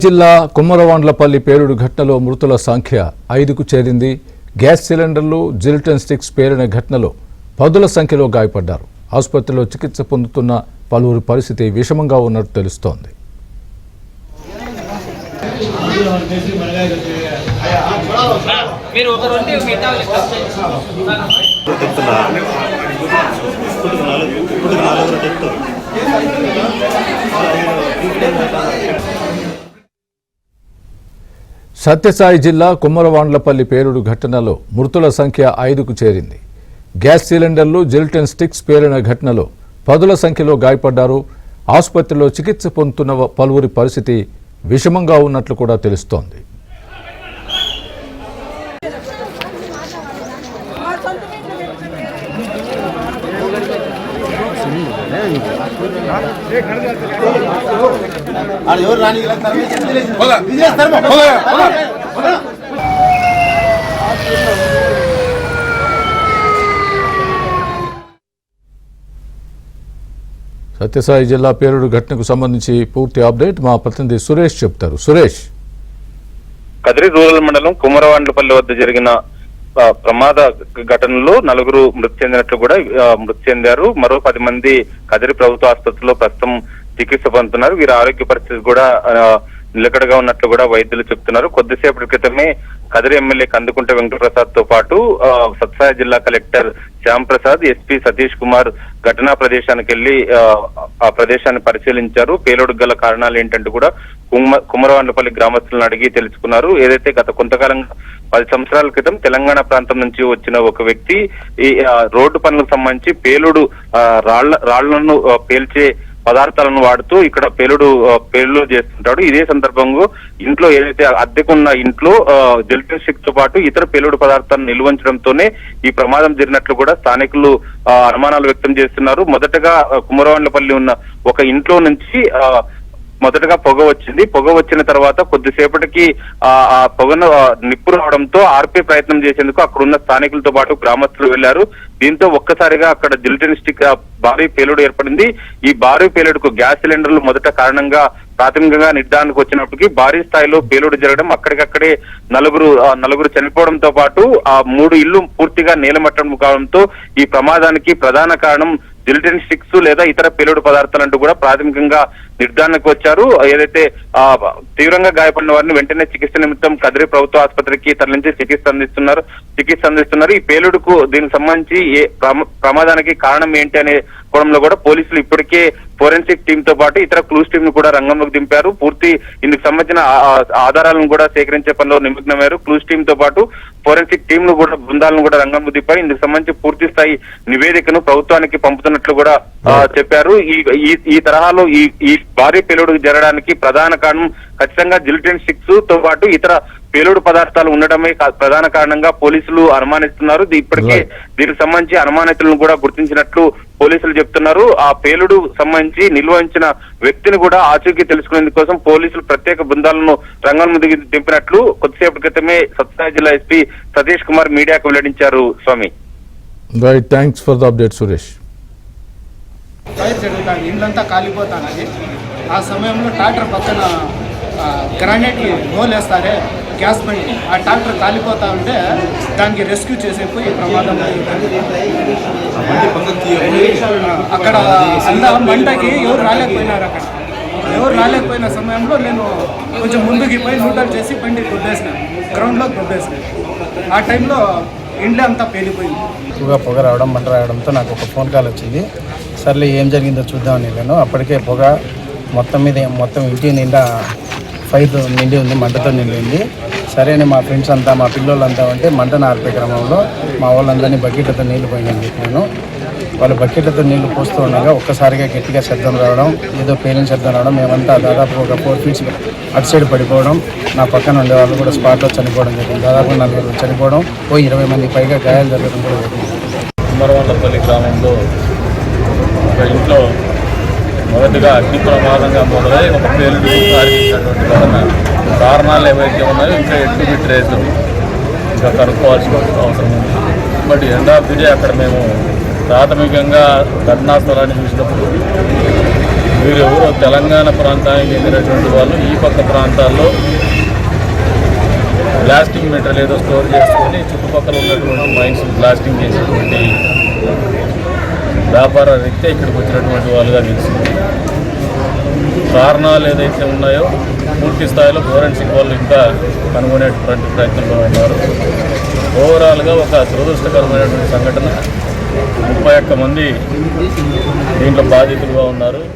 జిల్లా కుమ్మరవాండ్లపల్లి పేలుడు ఘటనలో మృతుల సంఖ్య 5కు చేరింది. గ్యాస్ సిలిండర్లు, జిలిటిన్ స్టిక్స్ పేలిన ఘటనలో పదుల సంఖ్యలో గాయపడ్డారు. ఆసుపత్రిలో చికిత్స పొందుతున్న పలువురి పరిస్థితి విషమంగా ఉన్నట్టు తెలుస్తోంది. సత్యసాయి జిల్లా కుమ్మరవాండ్లపల్లి పేలుడు ఘటనలో మృతుల సంఖ్య 5కు చేరింది. గ్యాస్ సిలిండర్లు, జిలిటిన్ స్టిక్స్ పేలిన ఘటనలో పదుల సంఖ్యలో గాయపడ్డారు. ఆసుపత్రిలో చికిత్స పొందుతున్న పలువురి పరిస్థితి విషమంగా ఉన్నట్లు కూడా తెలుస్తోంది. సత్యసాయి జిల్లా పేలుడు ఘటనకు సంబంధించి పూర్తి అప్డేట్ మా ప్రతినిధి సురేష్ చెప్తారు. సురేష్, కదిరి రూరల్ మండలం కుమ్మరవాండ్లపల్లి వద్ద జరిగిన ప్రమాద ఘటనలో 4 మృతి చెందినట్లు కూడా మృతి చెందారు. మరో 10 మంది కదిరి ప్రభుత్వ ఆసుపత్రిలో ప్రస్తుతం చికిత్స పొందుతున్నారు. వీరి ఆరోగ్య పరిస్థితి కూడా నిలకడగా ఉన్నట్లు కూడా వైద్యులు చెప్తున్నారు. కొద్దిసేపటి క్రితమే కదిరి ఎమ్మెల్యే కందుకుంట వెంకటప్రసాద్ తో పాటు సత్యసాయి జిల్లా కలెక్టర్ శ్యామ్ ప్రసాద్, ఎస్పీ సతీష్ కుమార్ ఘటనా ప్రదేశానికి వెళ్లి ఆ ప్రదేశాన్ని పరిశీలించారు. పేలుడుకు గల కారణాలు ఏంటంటూ కూడా కుమ్మరవాండ్లపల్లి గ్రామస్తులను అడిగి తెలుసుకున్నారు. ఏదైతే గత కొంతకాలంగా 10 సంవత్సరాల క్రితం తెలంగాణ ప్రాంతం నుంచి వచ్చిన ఒక వ్యక్తి ఈ రోడ్డు పనులకు సంబంధించి పేలుడు రాళ్లను పేల్చే పదార్థాలను వాడుతూ ఇక్కడ పేలుడు చేస్తుంటాడు. ఇదే సందర్భంగా ఇంట్లో ఏదైతే అద్దెకున్న ఇంట్లో జిలిటిన్ స్టిక్స్ తో పాటు ఇతర పేలుడు పదార్థాలను నిల్వంచడంతోనే ఈ ప్రమాదం జరిగినట్లు కూడా స్థానికులు అనుమానాలు వ్యక్తం చేస్తున్నారు. మొదటగా కుమ్మరవాండ్లపల్లి ఉన్న ఒక ఇంట్లో నుంచి మొదటగా పొగ వచ్చింది. పొగ వచ్చిన తర్వాత కొద్దిసేపటికి ఆ పొగను నిప్పు రావడంతో ఆర్పే ప్రయత్నం చేసేందుకు అక్కడున్న స్థానికులతో పాటు గ్రామస్తులు వెళ్లారు. దీంతో ఒక్కసారిగా అక్కడ జిలిటిన్ స్టిక్ భారీ పేలుడు ఏర్పడింది. ఈ భారీ పేలుడుకు గ్యాస్ సిలిండర్లు మొదట కారణంగా ప్రాథమికంగా నిర్ధారణకు వచ్చినప్పటికీ భారీ స్థాయిలో పేలుడు జరగడం, అక్కడికక్కడే నలుగురు చనిపోవడంతో పాటు ఆ 3 ఇళ్లు పూర్తిగా నేలమట్టడం కావడంతో ఈ ప్రమాదానికి ప్రధాన కారణం జిలిటిన్ స్టిక్స్ లేదా ఇతర పేలుడు పదార్థాలంటూ కూడా ప్రాథమికంగా నిర్ధారణకు వచ్చారు. ఏదైతే తీవ్రంగా గాయపడిన వారిని వెంటనే చికిత్స నిమిత్తం కదిరి ప్రభుత్వ ఆసుపత్రికి తరలించి చికిత్స అందిస్తున్నారు. ఈ పేలుడుకు దీనికి సంబంధించి ప్రమాదానికి కారణం ఏంటి అనే కోణంలో కూడా పోలీసులు ఇప్పటికే ఫోరెన్సిక్ టీమ్ తో పాటు ఇతర క్లూస్ టీమ్ ను కూడా రంగంలోకి దింపారు. పూర్తి ఇందుకు సంబంధించిన ఆధారాలను కూడా సేకరించే పనిలో నిమగ్నమయ్యారు. క్లూస్ టీమ్ తో పాటు ఫోరెన్సిక్ టీమ్ ను కూడా బృందాలను కూడా రంగంలోకి దింపారు. ఇందుకు సంబంధించి పూర్తి స్థాయి నివేదికను ప్రభుత్వానికి పంపుతున్నట్లు కూడా చెప్పారు. ఈ తరహాలో ఈ భారీ పేలుడు జరగడానికి ప్రధాన కారణం ఖచ్చితంగా జిలిటిన్ స్టిక్స్ తో పాటు ఇతర పేలుడు పదార్థాలు ఉండడమే ప్రధాన కారణంగా పోలీసులు అనుమానిస్తున్నారు. ఇప్పటికే దీనికి సంబంధించి అనుమానితులను కూడా గుర్తించినట్లు పోలీసులు చెప్తున్నారు. ఆ పేలుడు సంబంధించి నిల్వహించిన వ్యక్తిని కూడా ఆచూకీ తెలుసుకునేందుకోసం పోలీసులు ప్రత్యేక బృందాలను రంగంలో దింపినట్లు కొద్దిసేపటి క్రితమే సత్యసాయి జిల్లా ఎస్పీ సతీష్ కుమార్ మీడియాకు వెల్లడించారు. Swami, thanks for the update Suresh. ఇళ్ళంతా కాలిపోతానది. ఆ సమయంలో ట్రాక్టర్ పక్కన గ్రానైట్ హోల్ వేస్తారే గ్యాస్ బండి, ఆ ట్రాక్టర్ కాలిపోతా ఉంటే దానికి రెస్క్యూ చేసేపోయి ప్రమాదం అక్కడ అంతా మంటకి ఎవరు రాలేకపోయినారు. ఎవరు రాలేకపోయిన సమయంలో నేను కొంచెం ముందుకు పోయి న్యూట్రల్ చేసి బండి దొబ్బేసిన, గ్రౌండ్లో దొబ్బేసిన. ఆ టైంలో ఇండ్లు అంతా పేలిపోయింది. ఎక్కువగా పొగ రావడం, మంట రావడంతో నాకు ఒక ఫోన్ కాల్ వచ్చింది. సర్లే ఏం జరిగిందో చూద్దామని వెళ్ళాను. అప్పటికే పొగ మొత్తం ఇంటి నిండా ఫైర్ నిండి ఉంది, మంటతో నిండింది. సరే అని మా ఫ్రెండ్స్ అంతా, మా పిల్లలంతా ఉంటే మంటను ఆర్పే క్రమంలో మా వాళ్ళందరినీ బకెట్లతో నీళ్లు పోయిందని చెప్పాను. వాళ్ళు బకెట్లతో నీళ్లు పోస్తూ ఉండగా ఒక్కసారిగా గట్టిగా శబ్దం రావడం, ఏదో పేలిన శబ్దం రావడం, మేమంతా దాదాపు ఒక 4 ఫీట్స్ అటు సైడ్ పడిపోవడం, నా పక్కన ఉండే వాళ్ళు కూడా స్పాట్లో చనిపోవడం జరిగింది. దాదాపు 4 చనిపోవడం, 20 మంది పైగా గాయాలు జరగడం కూడా జరిగింది. కుమ్మరవాండ్లపల్లి గ్రామంలో ఒక ఇంట్లో మొదటిగా అగ్ని ప్రమాదంగా మొదలై ఒక పేలుడు సాధించినటువంటి ఘటన. కారణాలు ఏవైతే ఉన్నాయో ఇంకా ఎటు ట్రేస్ ఇంకా కనుక్కోవాల్సిన అవసరం ఉంది. But end of the day అక్కడ మేము ప్రాథమికంగా ఘటనా స్థలాన్ని చూసినప్పుడు వీరెవరో తెలంగాణ ప్రాంతానికి చెందినటువంటి వాళ్ళు ఈ పక్క ప్రాంతాల్లో బ్లాస్టింగ్ మెటీరియల్ ఏదో స్టోర్ చేసుకొని చుట్టుపక్కల ఉన్నటువంటి మైన్స్ బ్లాస్టింగ్ చేసేటువంటి వ్యాపార రీత్యా ఇక్కడికి వచ్చినటువంటి వాళ్ళుగా తెలిసింది. కారణాలు ఏదైతే ఉన్నాయో పూర్తి స్థాయిలో ఫోరెన్సిక్ వాళ్ళు ఇంకా కనుగొనేటువంటి ప్రయత్నంలో ఉన్నారు. ఓవరాల్గా ఒక దురదృష్టకరమైనటువంటి సంఘటన. 31 మంది దీంట్లో బాధితులుగా ఉన్నారు.